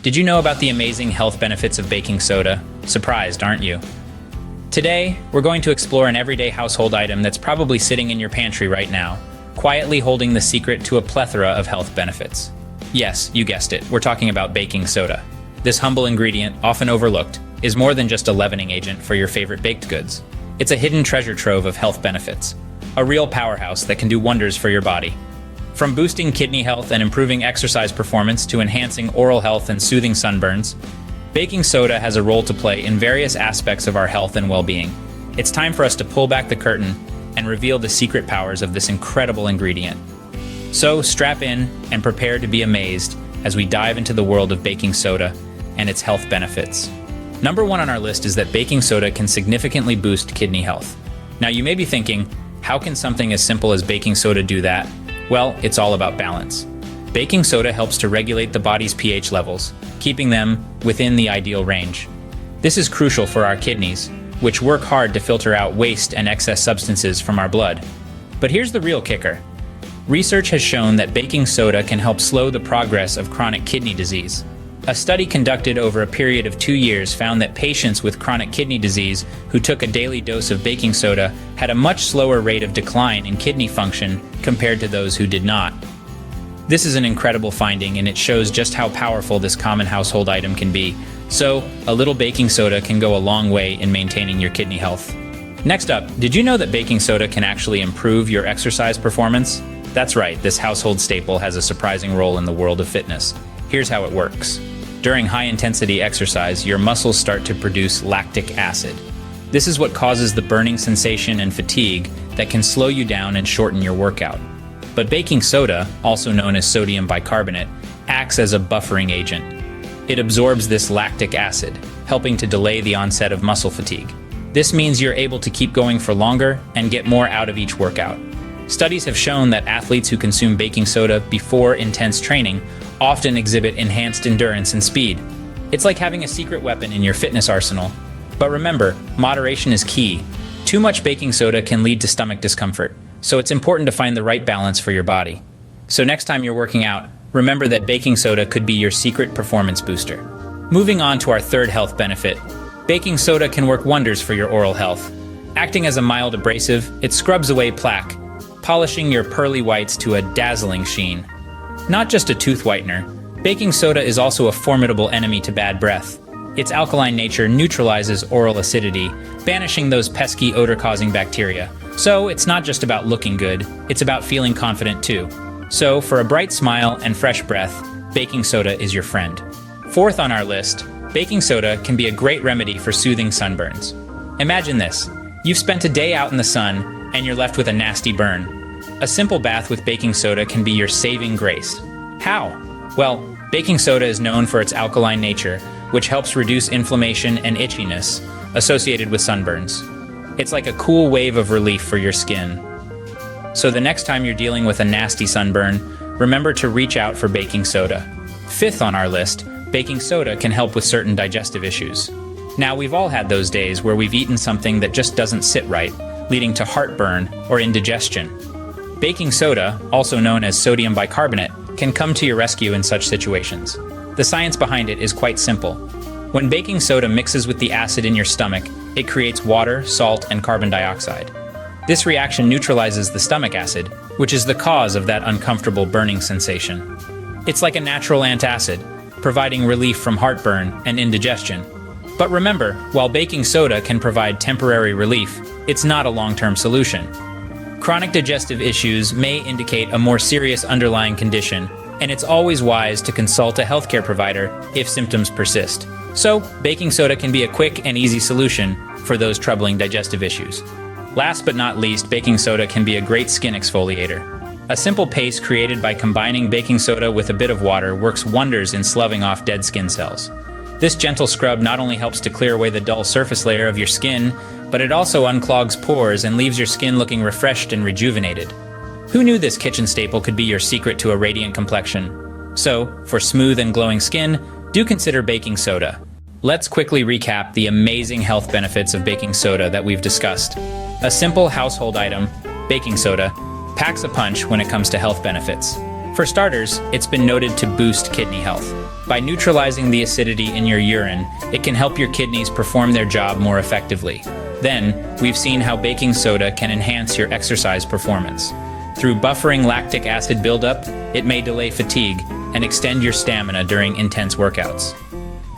Did you know about the amazing health benefits of baking soda? Surprised, aren't you? Today, we're going to explore an everyday household item that's probably sitting in your pantry right now, quietly holding the secret to a plethora of health benefits. Yes, you guessed it, we're talking about baking soda. This humble ingredient, often overlooked, is more than just a leavening agent for your favorite baked goods. It's a hidden treasure trove of health benefits, a real powerhouse that can do wonders for your body. From boosting kidney health and improving exercise performance to enhancing oral health and soothing sunburns, baking soda has a role to play in various aspects of our health and well-being. It's time for us to pull back the curtain and reveal the secret powers of this incredible ingredient. So strap in and prepare to be amazed as we dive into the world of baking soda and its health benefits. Number one on our list is that baking soda can significantly boost kidney health. Now you may be thinking, how can something as simple as baking soda do that? Well, it's all about balance. Baking soda helps to regulate the body's pH levels, keeping them within the ideal range. This is crucial for our kidneys, which work hard to filter out waste and excess substances from our blood. But here's the real kicker. Research has shown that baking soda can help slow the progress of chronic kidney disease. A study conducted over a period of 2 years found that patients with chronic kidney disease who took a daily dose of baking soda had a much slower rate of decline in kidney function compared to those who did not. This is an incredible finding, and it shows just how powerful this common household item can be. So, a little baking soda can go a long way in maintaining your kidney health. Next up, did you know that baking soda can actually improve your exercise performance? That's right, this household staple has a surprising role in the world of fitness. Here's how it works. During high-intensity exercise, your muscles start to produce lactic acid. This is what causes the burning sensation and fatigue that can slow you down and shorten your workout. But baking soda, also known as sodium bicarbonate, acts as a buffering agent. It absorbs this lactic acid, helping to delay the onset of muscle fatigue. This means you're able to keep going for longer and get more out of each workout. Studies have shown that athletes who consume baking soda before intense training often exhibit enhanced endurance and speed. It's like having a secret weapon in your fitness arsenal. But remember, moderation is key. Too much baking soda can lead to stomach discomfort, so it's important to find the right balance for your body. So next time you're working out, remember that baking soda could be your secret performance booster. Moving on to our third health benefit, baking soda can work wonders for your oral health. Acting as a mild abrasive, it scrubs away plaque, polishing your pearly whites to a dazzling sheen. Not just a tooth whitener, baking soda is also a formidable enemy to bad breath. Its alkaline nature neutralizes oral acidity, banishing those pesky odor-causing bacteria. So it's not just about looking good, it's about feeling confident too. So for a bright smile and fresh breath, baking soda is your friend. Fourth on our list, baking soda can be a great remedy for soothing sunburns. Imagine this. You've spent a day out in the sun and you're left with a nasty burn. A simple bath with baking soda can be your saving grace. How? Well, baking soda is known for its alkaline nature, which helps reduce inflammation and itchiness associated with sunburns. It's like a cool wave of relief for your skin. So the next time you're dealing with a nasty sunburn, remember to reach out for baking soda. Fifth on our list, baking soda can help with certain digestive issues. Now, we've all had those days where we've eaten something that just doesn't sit right, leading to heartburn or indigestion. Baking soda, also known as sodium bicarbonate, can come to your rescue in such situations. The science behind it is quite simple. When baking soda mixes with the acid in your stomach, it creates water, salt, and carbon dioxide. This reaction neutralizes the stomach acid, which is the cause of that uncomfortable burning sensation. It's like a natural antacid, providing relief from heartburn and indigestion. But remember, while baking soda can provide temporary relief, it's not a long-term solution. Chronic digestive issues may indicate a more serious underlying condition, and it's always wise to consult a healthcare provider if symptoms persist. So, baking soda can be a quick and easy solution for those troubling digestive issues. Last but not least, baking soda can be a great skin exfoliator. A simple paste created by combining baking soda with a bit of water works wonders in sloughing off dead skin cells. This gentle scrub not only helps to clear away the dull surface layer of your skin, but it also unclogs pores and leaves your skin looking refreshed and rejuvenated. Who knew this kitchen staple could be your secret to a radiant complexion? So, for smooth and glowing skin, do consider baking soda. Let's quickly recap the amazing health benefits of baking soda that we've discussed. A simple household item, baking soda, packs a punch when it comes to health benefits. For starters, it's been noted to boost kidney health. By neutralizing the acidity in your urine, it can help your kidneys perform their job more effectively. Then, we've seen how baking soda can enhance your exercise performance. Through buffering lactic acid buildup, it may delay fatigue and extend your stamina during intense workouts.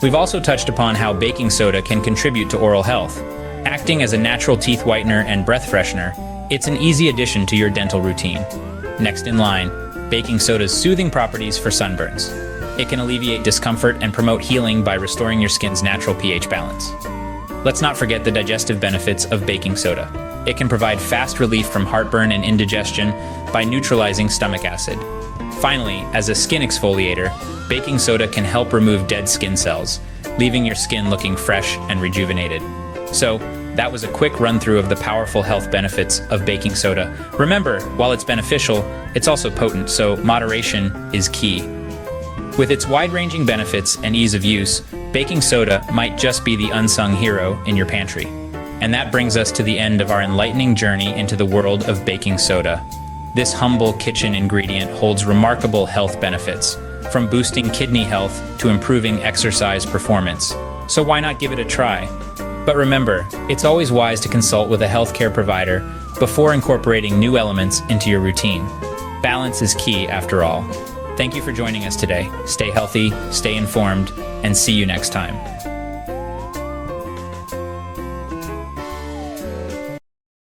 We've also touched upon how baking soda can contribute to oral health. Acting as a natural teeth whitener and breath freshener, it's an easy addition to your dental routine. Next in line, baking soda's soothing properties for sunburns. It can alleviate discomfort and promote healing by restoring your skin's natural pH balance. Let's not forget the digestive benefits of baking soda. It can provide fast relief from heartburn and indigestion by neutralizing stomach acid. Finally, as a skin exfoliator, baking soda can help remove dead skin cells, leaving your skin looking fresh and rejuvenated. So, that was a quick run-through of the powerful health benefits of baking soda. Remember, while it's beneficial, it's also potent, so moderation is key. With its wide-ranging benefits and ease of use, baking soda might just be the unsung hero in your pantry. And that brings us to the end of our enlightening journey into the world of baking soda. This humble kitchen ingredient holds remarkable health benefits, from boosting kidney health to improving exercise performance. So why not give it a try? But remember, it's always wise to consult with a healthcare provider before incorporating new elements into your routine. Balance is key, after all. Thank you for joining us today. Stay healthy, stay informed, and see you next time.